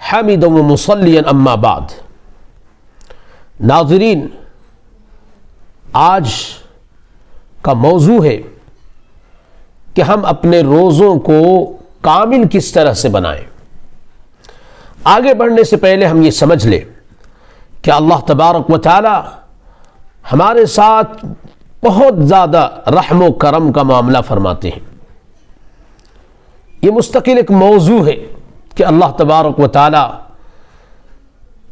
حامدا ومصلیا اما بعد۔ ناظرین، آج کا موضوع ہے کہ ہم اپنے روزوں کو کامل کس طرح سے بنائیں۔ آگے بڑھنے سے پہلے ہم یہ سمجھ لیں کہ اللہ تبارک و تعالی ہمارے ساتھ بہت زیادہ رحم و کرم کا معاملہ فرماتے ہیں۔ یہ مستقل ایک موضوع ہے کہ اللہ تبارک و تعالی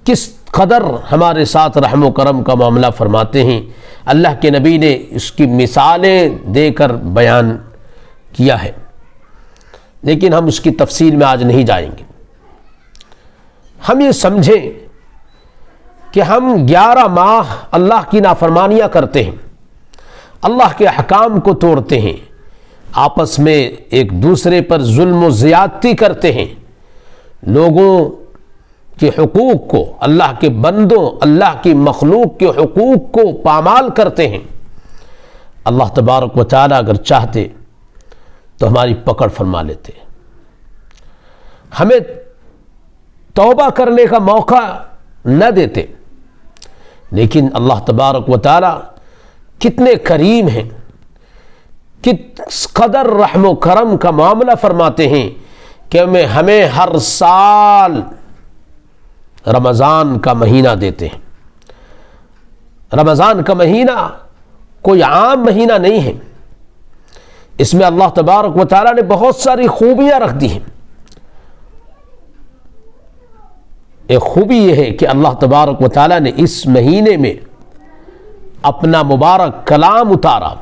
کس قدر ہمارے ساتھ رحم و کرم کا معاملہ فرماتے ہیں۔ اللہ کے نبی نے اس کی مثالیں دے کر بیان کیا ہے، لیکن ہم اس کی تفصیل میں آج نہیں جائیں گے۔ ہم یہ سمجھیں کہ ہم 11 ماہ اللہ کی نافرمانیاں کرتے ہیں، اللہ کے احکام کو توڑتے ہیں، آپس میں ایک دوسرے پر ظلم و زیادتی کرتے ہیں، لوگوں کے حقوق کو، اللہ کے بندوں، اللہ کی مخلوق کے حقوق کو پامال کرتے ہیں۔ اللہ تبارک و تعالی اگر چاہتے تو ہماری پکڑ فرما لیتے، ہمیں توبہ کرنے کا موقع نہ دیتے، لیکن اللہ تبارک و تعالی کتنے کریم ہیں، کس قدر رحم و کرم کا معاملہ فرماتے ہیں کہ ہمیں ہر سال رمضان کا مہینہ دیتے ہیں۔ رمضان کا مہینہ کوئی عام مہینہ نہیں ہے، اس میں اللہ تبارک و تعالی نے بہت ساری خوبیاں رکھ دی ہیں۔ ایک خوبی یہ ہے کہ اللہ تبارک و تعالی نے اس مہینے میں اپنا مبارک کلام اتارا،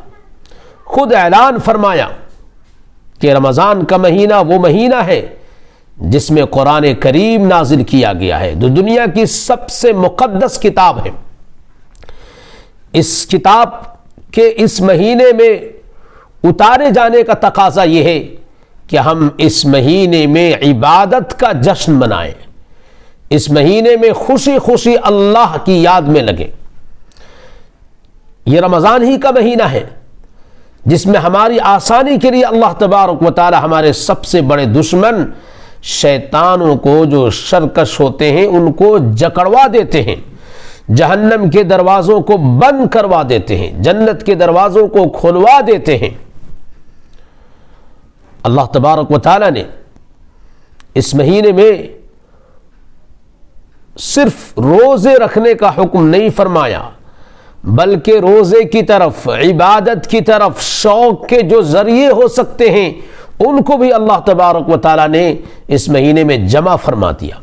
خود اعلان فرمایا کہ رمضان کا مہینہ وہ مہینہ ہے جس میں قرآن کریم نازل کیا گیا ہے، جو دنیا کی سب سے مقدس کتاب ہے۔ اس کتاب کے اس مہینے میں اتارے جانے کا تقاضا یہ ہے کہ ہم اس مہینے میں عبادت کا جشن منائیں، اس مہینے میں خوشی خوشی اللہ کی یاد میں لگیں۔ یہ رمضان ہی کا مہینہ ہے جس میں ہماری آسانی کے لیے اللہ تبارک و تعالی ہمارے سب سے بڑے دشمن شیطانوں کو، جو شرکش ہوتے ہیں، ان کو جکڑوا دیتے ہیں، جہنم کے دروازوں کو بند کروا دیتے ہیں، جنت کے دروازوں کو کھلوا دیتے ہیں۔ اللہ تبارک و تعالی نے اس مہینے میں صرف روزے رکھنے کا حکم نہیں فرمایا، بلکہ روزے کی طرف، عبادت کی طرف شوق کے جو ذریعے ہو سکتے ہیں ان کو بھی اللہ تبارک و تعالی نے اس مہینے میں جمع فرما دیا۔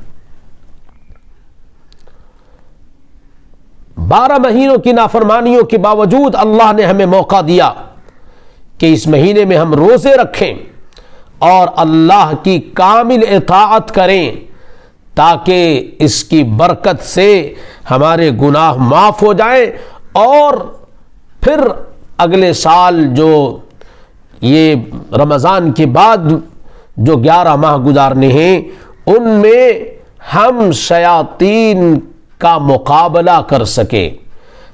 12 مہینوں کی نافرمانیوں کے باوجود اللہ نے ہمیں موقع دیا کہ اس مہینے میں ہم روزے رکھیں اور اللہ کی کامل اطاعت کریں، تاکہ اس کی برکت سے ہمارے گناہ معاف ہو جائیں، اور پھر اگلے سال جو یہ رمضان کے بعد جو 11 ماہ گزارنے ہیں ان میں ہم شیاطین کا مقابلہ کر سکیں،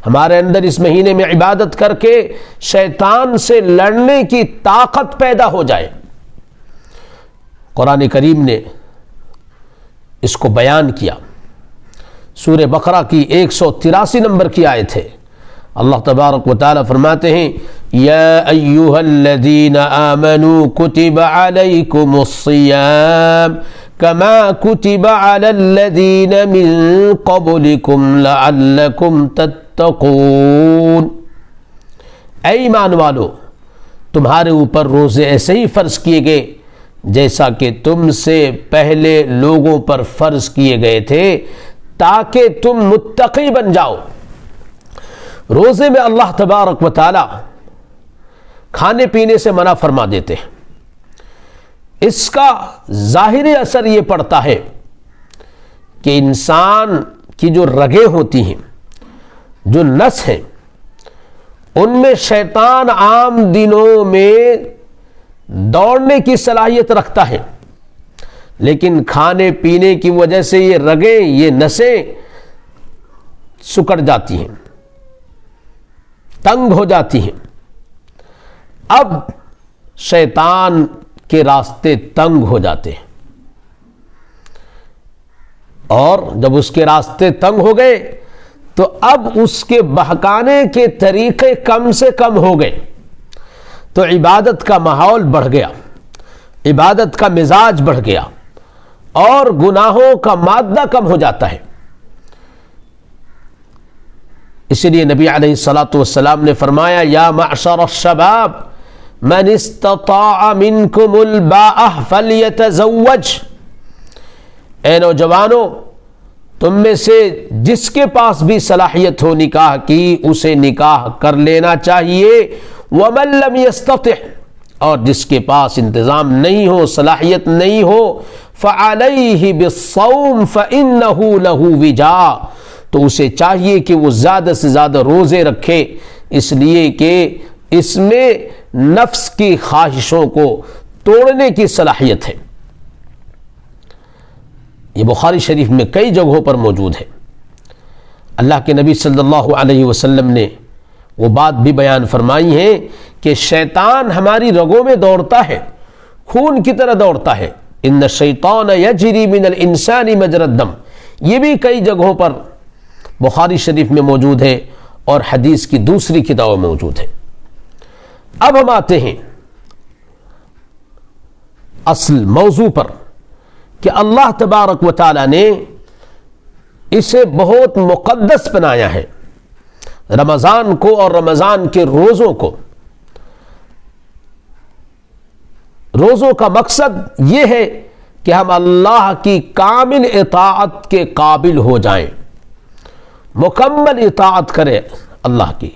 ہمارے اندر اس مہینے میں عبادت کر کے شیطان سے لڑنے کی طاقت پیدا ہو جائے۔ قرآن کریم نے اس کو بیان کیا، سورہ بقرہ کی 183 نمبر کی آیت ہے۔ اللہ تبارک و تعالی فرماتے ہیں، یا ایھا الذین آمنوا کتب علیکم الصیام کما کتب علی الذین من قبلکم لعلکم تتقون۔ اے ایمان والو، تمہارے اوپر روزے ایسے ہی فرض کیے گئے جیسا کہ تم سے پہلے لوگوں پر فرض کیے گئے تھے، تاکہ تم متقی بن جاؤ۔ روزے میں اللہ تبارک و تعالی کھانے پینے سے منع فرما دیتے ہیں۔ اس کا ظاہری اثر یہ پڑتا ہے کہ انسان کی جو رگیں ہوتی ہیں، جو نس ہیں، ان میں شیطان عام دنوں میں دوڑنے کی صلاحیت رکھتا ہے، لیکن کھانے پینے کی وجہ سے یہ رگیں، یہ نسیں سکڑ جاتی ہیں، تنگ ہو جاتی ہیں۔ اب شیطان کے راستے تنگ ہو جاتے ہیں۔ اور جب اس کے راستے تنگ ہو گئے تو اب اس کے بہکانے کے طریقے کم سے کم ہو گئے، تو عبادت کا ماحول بڑھ گیا، عبادت کا مزاج بڑھ گیا اور گناہوں کا مادہ کم ہو جاتا ہے۔ اس لیے نبی علیہ الصلاۃ والسلام نے فرمایا یا معشر الشباب من استطاع منکم الباءۃ فلیتزوج، اے نوجوانوں تم میں سے جس کے پاس بھی صلاحیت ہو نکاح کی اسے نکاح کر لینا چاہیے، ومن لم یستطع، اور جس کے پاس انتظام نہیں ہو، صلاحیت نہیں ہو، فعلیہ بالصوم فانہ لہ وجاء، تو اسے چاہیے کہ وہ زیادہ سے زیادہ روزے رکھے، اس لیے کہ اس میں نفس کی خواہشوں کو توڑنے کی صلاحیت ہے۔ یہ بخاری شریف میں کئی جگہوں پر موجود ہے۔ اللہ کے نبی صلی اللہ علیہ وسلم نے وہ بات بھی بیان فرمائی ہے کہ شیطان ہماری رگوں میں دوڑتا ہے، خون کی طرح دوڑتا ہے، ان الشیطان یجری من الانسان مجری الدم، یہ بھی کئی جگہوں پر بخاری شریف میں موجود ہے اور حدیث کی دوسری کتابوں میں موجود ہے۔ اب ہم آتے ہیں اصل موضوع پر کہ اللہ تبارک و تعالی نے اسے بہت مقدس بنایا ہے، رمضان کو اور رمضان کے روزوں کو۔ روزوں کا مقصد یہ ہے کہ ہم اللہ کی کامل اطاعت کے قابل ہو جائیں، مکمل اطاعت کریں اللہ کی۔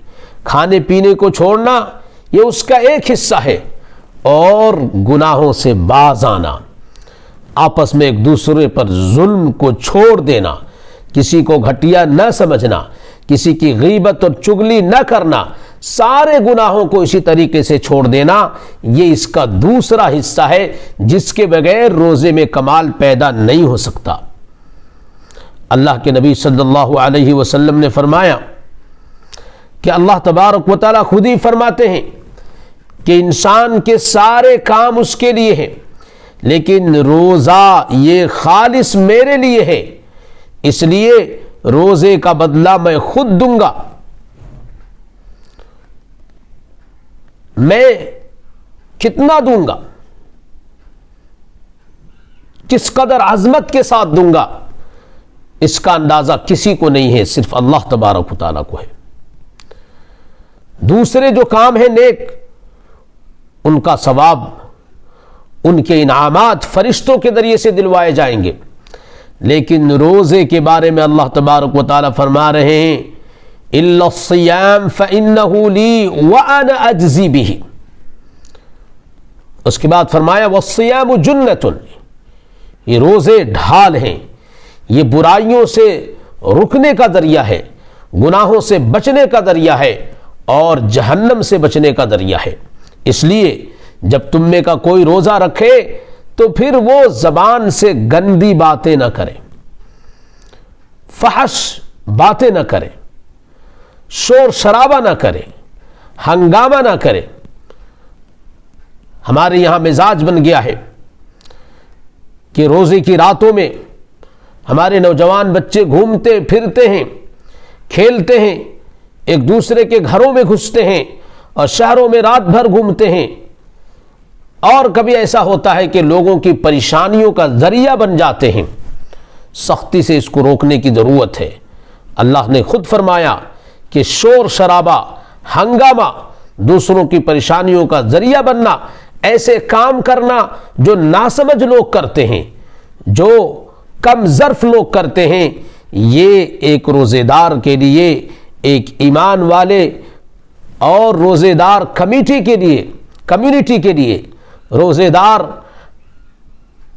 کھانے پینے کو چھوڑنا یہ اس کا ایک حصہ ہے، اور گناہوں سے باز آنا، آپس میں ایک دوسرے پر ظلم کو چھوڑ دینا، کسی کو گھٹیا نہ سمجھنا، کسی کی غیبت اور چغلی نہ کرنا، سارے گناہوں کو اسی طریقے سے چھوڑ دینا، یہ اس کا دوسرا حصہ ہے جس کے بغیر روزے میں کمال پیدا نہیں ہو سکتا۔ اللہ کے نبی صلی اللہ علیہ وسلم نے فرمایا کہ اللہ تبارک و تعالیٰ خود ہی فرماتے ہیں کہ انسان کے سارے کام اس کے لیے ہیں، لیکن روزہ یہ خالص میرے لیے ہے، اس لیے روزے کا بدلہ میں خود دوں گا۔ میں کتنا دوں گا، کس قدر عظمت کے ساتھ دوں گا، اس کا اندازہ کسی کو نہیں ہے، صرف اللہ تبارک و تعالیٰ کو ہے۔ دوسرے جو کام ہیں نیک، ان کا ثواب، ان کے انعامات فرشتوں کے ذریعے سے دلوائے جائیں گے، لیکن روزے کے بارے میں اللہ تبارک و تعالیٰ فرما رہے ہیں الا الصیام فانہ لی وانا اجزی بہ۔ اس کے بعد فرمایا والصیام جنۃ، یہ روزے ڈھال ہیں، یہ برائیوں سے رکنے کا ذریعہ ہے، گناہوں سے بچنے کا ذریعہ ہے اور جہنم سے بچنے کا ذریعہ ہے۔ اس لیے جب تم میں کا کوئی روزہ رکھے تو پھر وہ زبان سے گندی باتیں نہ کرے، فحش باتیں نہ کرے، شور شرابہ نہ کرے، ہنگامہ نہ کرے۔ ہمارے یہاں مزاج بن گیا ہے کہ روزے کی راتوں میں ہمارے نوجوان بچے گھومتے پھرتے ہیں، کھیلتے ہیں، ایک دوسرے کے گھروں میں گھستے ہیں اور شہروں میں رات بھر گھومتے ہیں، اور کبھی ایسا ہوتا ہے کہ لوگوں کی پریشانیوں کا ذریعہ بن جاتے ہیں۔ سختی سے اس کو روکنے کی ضرورت ہے۔ اللہ نے خود فرمایا کہ شور شرابہ، ہنگامہ، دوسروں کی پریشانیوں کا ذریعہ بننا، ایسے کام کرنا جو ناسمجھ لوگ کرتے ہیں، جو کم ظرف لوگ کرتے ہیں، یہ ایک روزے دار کے لیے، ایک ایمان والے اور روزے دار کمیونٹی کے لیے، روزے دار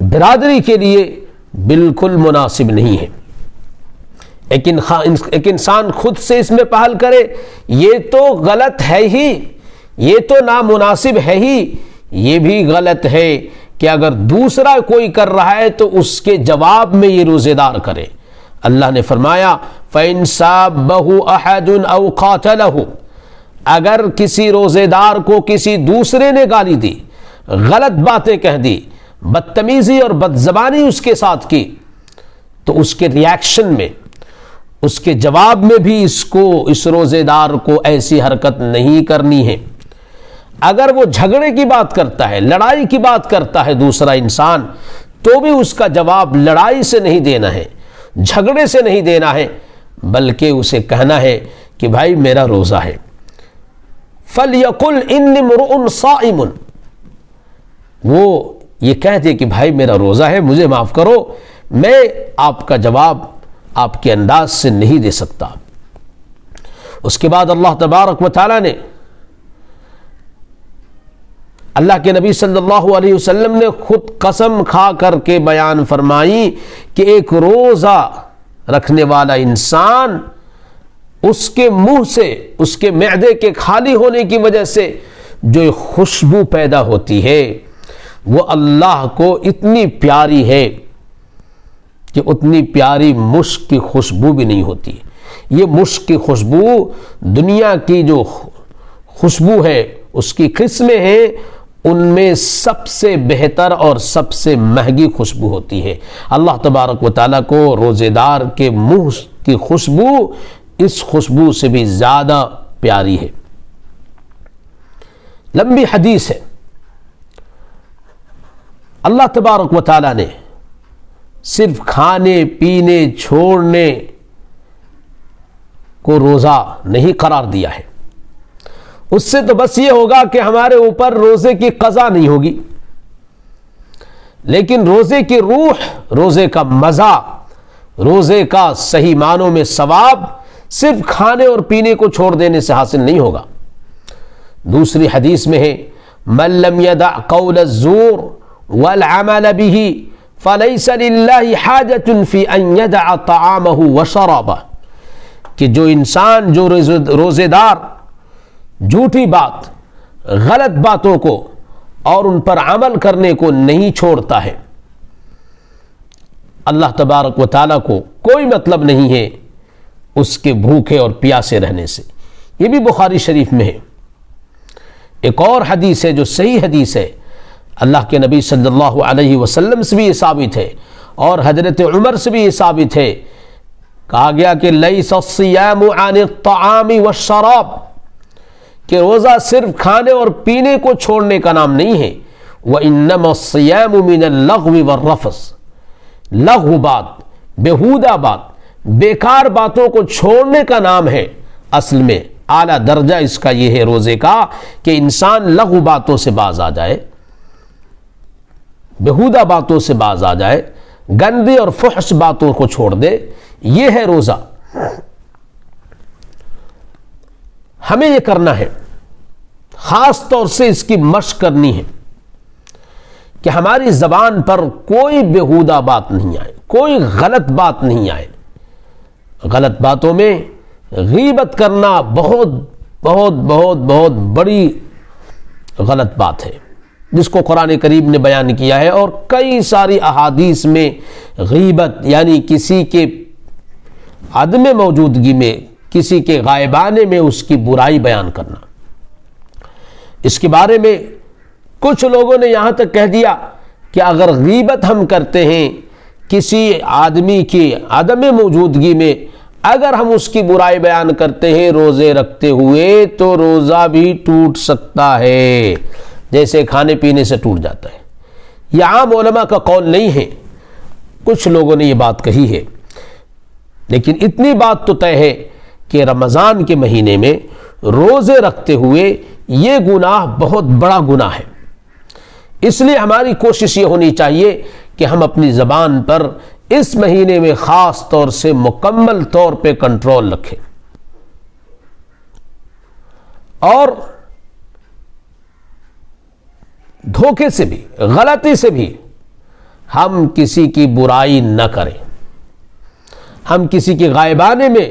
برادری کے لیے بالکل مناسب نہیں ہے۔ ایک انسان خود سے اس میں پہل کرے، یہ تو غلط ہے ہی، یہ تو نامناسب ہے ہی، یہ بھی غلط ہے کہ اگر دوسرا کوئی کر رہا ہے تو اس کے جواب میں یہ روزے دار کرے۔ اللہ نے فرمایا فَإِن سَابَّهُ أَحَدٌ أَوْ قَاتَلَهُ، اگر کسی روزے دار کو کسی دوسرے نے گالی دی، غلط باتیں کہہ دی، بدتمیزی اور بدزبانی اس کے ساتھ کی، تو اس کے ریاکشن میں، اس کے جواب میں بھی اس روزے دار کو ایسی حرکت نہیں کرنی ہے۔ اگر وہ جھگڑے کی بات کرتا ہے، لڑائی کی بات کرتا ہے دوسرا انسان، تو بھی اس کا جواب لڑائی سے نہیں دینا ہے، جھگڑے سے نہیں دینا ہے، بلکہ اسے کہنا ہے کہ بھائی میرا روزہ ہے۔ فَلْيَقُلْ إِنِّي امْرُؤٌ صَائِمٌ، وہ یہ کہہ دے کہ بھائی میرا روزہ ہے، مجھے معاف کرو، میں آپ کا جواب آپ کے انداز سے نہیں دے سکتا۔ اس کے بعد اللہ تبارک و تعالیٰ نے، اللہ کے نبی صلی اللہ علیہ وسلم نے خود قسم کھا کر کے بیان فرمائی کہ ایک روزہ رکھنے والا انسان، اس کے منہ سے، اس کے معدے کے خالی ہونے کی وجہ سے جو ایک خوشبو پیدا ہوتی ہے وہ اللہ کو اتنی پیاری ہے کہ اتنی پیاری مشک کی خوشبو بھی نہیں ہوتی۔ یہ مشک کی خوشبو دنیا کی جو خوشبو ہے، اس کی قسمیں ہیں، ان میں سب سے بہتر اور سب سے مہنگی خوشبو ہوتی ہے۔ اللہ تبارک و تعالیٰ کو روزے دار کے منہ کی خوشبو اس خوشبو سے بھی زیادہ پیاری ہے۔ لمبی حدیث ہے، اللہ تبارک و تعالیٰ نے صرف کھانے پینے چھوڑنے کو روزہ نہیں قرار دیا ہے، اس سے تو بس یہ ہوگا کہ ہمارے اوپر روزے کی قضا نہیں ہوگی، لیکن روزے کی روح، روزے کا مزہ، روزے کا صحیح معنوں میں ثواب صرف کھانے اور پینے کو چھوڑ دینے سے حاصل نہیں ہوگا۔ دوسری حدیث میں ہے من لم يدع قول الزور والعمل به فليس لله حاجة في ان يدع طعامه وشرابه، کہ جو انسان، جو روزے دار جھوٹی بات، غلط باتوں کو اور ان پر عمل کرنے کو نہیں چھوڑتا ہے، اللہ تبارک و تعالیٰ کو کوئی مطلب نہیں ہے اس کے بھوکے اور پیاسے رہنے سے۔ یہ بھی بخاری شریف میں ہے۔ ایک اور حدیث ہے جو صحیح حدیث ہے، اللہ کے نبی صلی اللہ علیہ وسلم سے بھی یہ ثابت ہے اور حضرت عمر سے بھی یہ ثابت ہے، کہا گیا کہ لیس الصیام عن الطعام والشراب، کہ روزہ صرف کھانے اور پینے کو چھوڑنے کا نام نہیں ہے، وَإِنَّمَا الصِّيَامُ مِنَ اللَّغْوِ وَالرَّفَثِ، لغو بات، بیہودہ بات، بیکار باتوں کو چھوڑنے کا نام ہے۔ اصل میں اعلیٰ درجہ اس کا یہ ہے روزے کا کہ انسان لغو باتوں سے باز آ جائے، بیہودہ باتوں سے باز آ جائے، گندی اور فحش باتوں کو چھوڑ دے، یہ ہے روزہ۔ ہمیں یہ کرنا ہے، خاص طور سے اس کی مشق کرنی ہے کہ ہماری زبان پر کوئی بیہودہ بات نہیں آئے، کوئی غلط بات نہیں آئے۔ غلط باتوں میں غیبت کرنا بہت بہت بہت بہت بڑی غلط بات ہے، جس کو قرآن کریم نے بیان کیا ہے، اور کئی ساری احادیث میں غیبت یعنی کسی کے عدم موجودگی میں، کسی کے غائبانے میں اس کی برائی بیان کرنا۔ اس کے بارے میں کچھ لوگوں نے یہاں تک کہہ دیا کہ اگر غیبت ہم کرتے ہیں کسی آدمی کی عدم موجودگی میں، اگر ہم اس کی برائی بیان کرتے ہیں روزے رکھتے ہوئے، تو روزہ بھی ٹوٹ سکتا ہے، جیسے کھانے پینے سے ٹوٹ جاتا ہے۔ یہ عام علماء کا قول نہیں ہے، کچھ لوگوں نے یہ بات کہی ہے، لیکن اتنی بات تو طے ہے کہ رمضان کے مہینے میں روزے رکھتے ہوئے یہ گناہ بہت بڑا گناہ ہے۔ اس لیے ہماری کوشش یہ ہونی چاہیے کہ ہم اپنی زبان پر اس مہینے میں خاص طور سے مکمل طور پہ کنٹرول رکھیں، اور دھوکے سے بھی، غلطی سے بھی ہم کسی کی برائی نہ کریں، ہم کسی کے غائبانے میں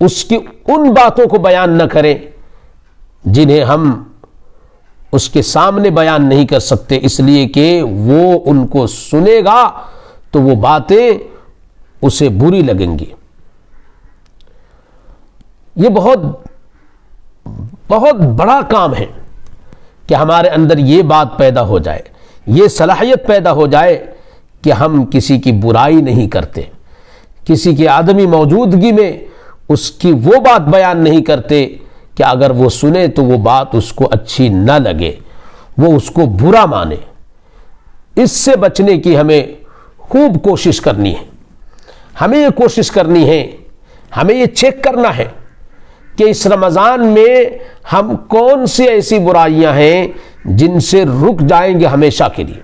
اس کی ان باتوں کو بیان نہ کریں جنہیں ہم اس کے سامنے بیان نہیں کر سکتے، اس لیے کہ وہ ان کو سنے گا تو وہ باتیں اسے بری لگیں گی۔ یہ بہت بہت بڑا کام ہے کہ ہمارے اندر یہ بات پیدا ہو جائے، یہ صلاحیت پیدا ہو جائے کہ ہم کسی کی برائی نہیں کرتے، کسی کی آدمی موجودگی میں اس کی وہ بات بیان نہیں کرتے کہ اگر وہ سنے تو وہ بات اس کو اچھی نہ لگے، وہ اس کو برا مانے۔ اس سے بچنے کی ہمیں خوب کوشش کرنی ہے۔ ہمیں یہ کوشش کرنی ہے، ہمیں یہ چیک کرنا ہے کہ اس رمضان میں ہم کون سی ایسی برائیاں ہیں جن سے رک جائیں گے ہمیشہ کے لیے۔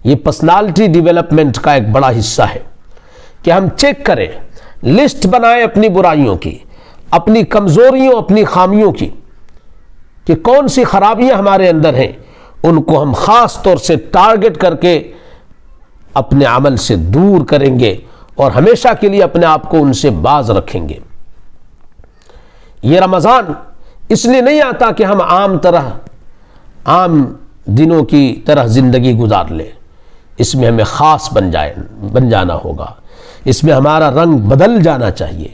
یہ پرسنالٹی ڈیولپمنٹ کا ایک بڑا حصہ ہے کہ ہم چیک کریں، لسٹ بنائیں اپنی برائیوں کی، اپنی کمزوریوں، اپنی خامیوں کی، کہ کون سی خرابیاں ہمارے اندر ہیں، ان کو ہم خاص طور سے ٹارگٹ کر کے اپنے عمل سے دور کریں گے اور ہمیشہ کے لیے اپنے آپ کو ان سے باز رکھیں گے۔ یہ رمضان اس لیے نہیں آتا کہ ہم عام دنوں کی طرح زندگی گزار لیں، اس میں ہمیں خاص بن جانا ہوگا، اس میں ہمارا رنگ بدل جانا چاہیے،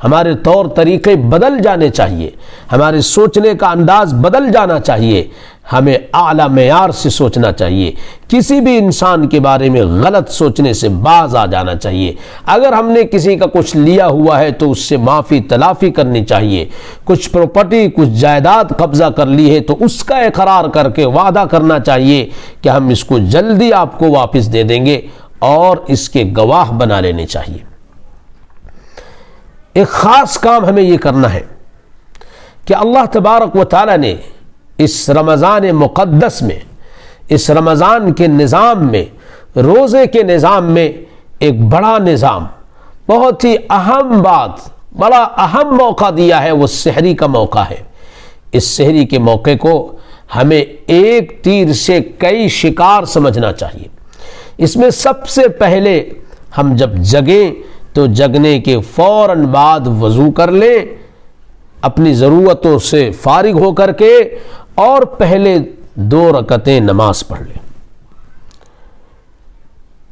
ہمارے طور طریقے بدل جانے چاہیے، ہمارے سوچنے کا انداز بدل جانا چاہیے، ہمیں اعلیٰ معیار سے سوچنا چاہیے، کسی بھی انسان کے بارے میں غلط سوچنے سے باز آ جانا چاہیے۔ اگر ہم نے کسی کا کچھ لیا ہوا ہے تو اس سے معافی تلافی کرنی چاہیے، کچھ پراپرٹی، کچھ جائیداد قبضہ کر لی ہے تو اس کا اقرار کر کے وعدہ کرنا چاہیے کہ ہم اس کو جلدی آپ کو واپس دے دیں گے اور اس کے گواہ بنا لینے چاہیے۔ ایک خاص کام ہمیں یہ کرنا ہے کہ اللہ تبارک و تعالی نے اس رمضان مقدس میں، اس رمضان کے نظام میں، روزے کے نظام میں ایک بڑا نظام، بہت ہی اہم بات، بڑا اہم موقع دیا ہے، وہ سحری کا موقع ہے۔ اس سحری کے موقع کو ہمیں ایک تیر سے کئی شکار سمجھنا چاہیے۔ اس میں سب سے پہلے ہم جب جگیں تو جگنے کے فوراً بعد وضو کر لیں، اپنی ضرورتوں سے فارغ ہو کر کے، اور پہلے 2 رکعتیں نماز پڑھ لیں۔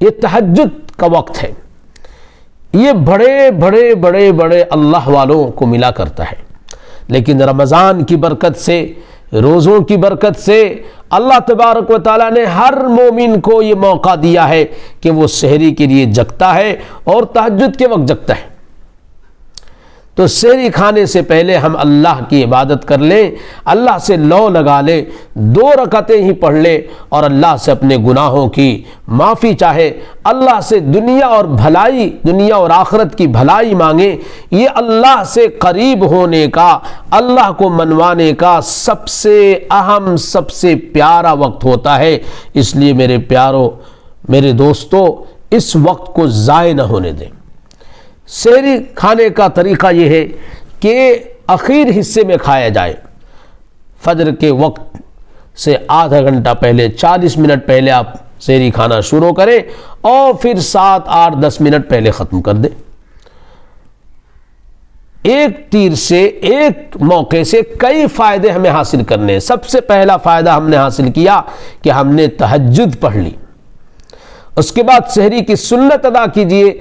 یہ تہجد کا وقت ہے، یہ بڑے اللہ والوں کو ملا کرتا ہے، لیکن رمضان کی برکت سے، روزوں کی برکت سے اللہ تبارک و تعالیٰ نے ہر مومن کو یہ موقع دیا ہے کہ وہ سحری کے لیے جگتا ہے اور تہجد کے وقت جگتا ہے۔ تو سحری کھانے سے پہلے ہم اللہ کی عبادت کر لیں، اللہ سے لو لگا لیں، 2 رکعتیں ہی پڑھ لیں اور اللہ سے اپنے گناہوں کی معافی چاہے، اللہ سے دنیا اور آخرت کی بھلائی مانگیں۔ یہ اللہ سے قریب ہونے کا، اللہ کو منوانے کا سب سے اہم، سب سے پیارا وقت ہوتا ہے۔ اس لیے میرے پیارو، میرے دوستو، اس وقت کو ضائع نہ ہونے دیں۔ سحری کھانے کا طریقہ یہ ہے کہ اخیر حصے میں کھایا جائے، فجر کے وقت سے آدھا گھنٹہ پہلے، 40 منٹ پہلے آپ سحری کھانا شروع کریں اور پھر 7، 8، 10 منٹ پہلے ختم کر دیں۔ ایک تیر سے، ایک موقع سے کئی فائدے ہمیں حاصل کرنے ہیں۔ سب سے پہلا فائدہ ہم نے حاصل کیا کہ ہم نے تہجد پڑھ لی۔ اس کے بعد سحری کی سنت ادا کیجئے،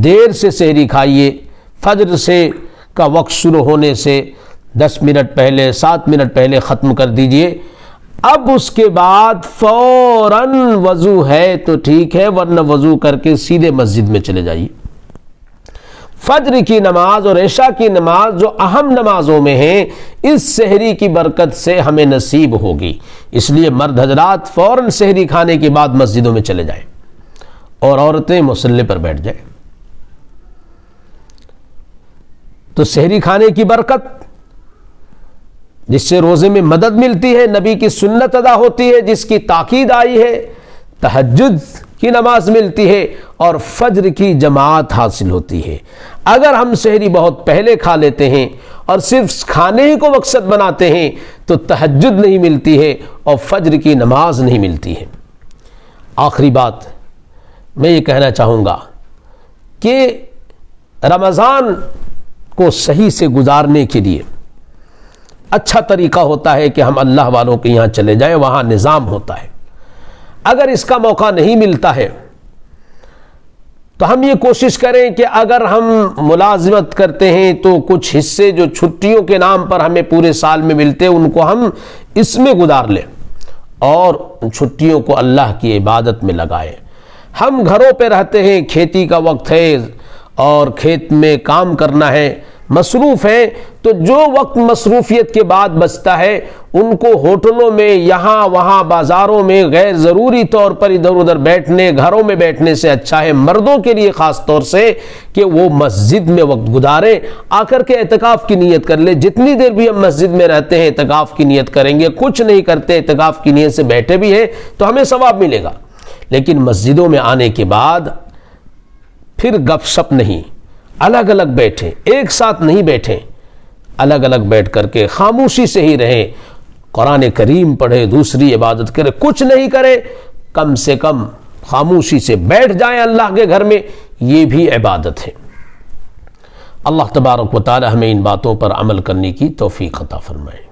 دیر سے سحری کھائیے، فجر سے کا وقت شروع ہونے سے 10 منٹ پہلے، 7 منٹ پہلے ختم کر دیجئے۔ اب اس کے بعد فوراً وضو ہے تو ٹھیک ہے، ورنہ وضو کر کے سیدھے مسجد میں چلے جائیے۔ فجر کی نماز اور عشاء کی نماز جو اہم نمازوں میں ہیں، اس سحری کی برکت سے ہمیں نصیب ہوگی۔ اس لیے مرد حضرات فوراً سحری کھانے کے بعد مسجدوں میں چلے جائیں اور عورتیں مصلی پر بیٹھ جائیں۔ تو سحری کھانے کی برکت، جس سے روزے میں مدد ملتی ہے، نبی کی سنت ادا ہوتی ہے، جس کی تاکید آئی ہے، تہجد کی نماز ملتی ہے اور فجر کی جماعت حاصل ہوتی ہے۔ اگر ہم سحری بہت پہلے کھا لیتے ہیں اور صرف کھانے ہی کو مقصد بناتے ہیں تو تہجد نہیں ملتی ہے اور فجر کی نماز نہیں ملتی ہے۔ آخری بات میں یہ کہنا چاہوں گا کہ رمضان کو صحیح سے گزارنے کے لیے اچھا طریقہ ہوتا ہے کہ ہم اللہ والوں کے یہاں چلے جائیں، وہاں نظام ہوتا ہے۔ اگر اس کا موقع نہیں ملتا ہے تو ہم یہ کوشش کریں کہ اگر ہم ملازمت کرتے ہیں تو کچھ حصے جو چھٹیوں کے نام پر ہمیں پورے سال میں ملتے ہیں، ان کو ہم اس میں گزار لیں اور چھٹیوں کو اللہ کی عبادت میں لگائیں۔ ہم گھروں پہ رہتے ہیں، کھیتی کا وقت ہے اور کھیت میں کام کرنا ہے، مصروف ہیں، تو جو وقت مصروفیت کے بعد بچتا ہے ان کو ہوٹلوں میں، یہاں وہاں بازاروں میں غیر ضروری طور پر ادھر ادھر بیٹھنے، گھروں میں بیٹھنے سے اچھا ہے مردوں کے لیے خاص طور سے کہ وہ مسجد میں وقت گزاریں، آ کر کے اعتکاف کی نیت کر لیں۔ جتنی دیر بھی ہم مسجد میں رہتے ہیں اعتکاف کی نیت کریں گے، کچھ نہیں کرتے اعتکاف کی نیت سے بیٹھے بھی ہیں تو ہمیں ثواب ملے گا، لیکن مسجدوں میں آنے کے بعد پھر گپ شپ نہیں، الگ الگ بیٹھیں، ایک ساتھ نہیں بیٹھیں، الگ الگ بیٹھ کر کے خاموشی سے ہی رہیں، قرآن کریم پڑھیں، دوسری عبادت کریں، کچھ نہیں کریں، کم سے کم خاموشی سے بیٹھ جائیں اللہ کے گھر میں، یہ بھی عبادت ہے۔ اللہ تبارک و تعالی ہمیں ان باتوں پر عمل کرنے کی توفیق عطا فرمائے۔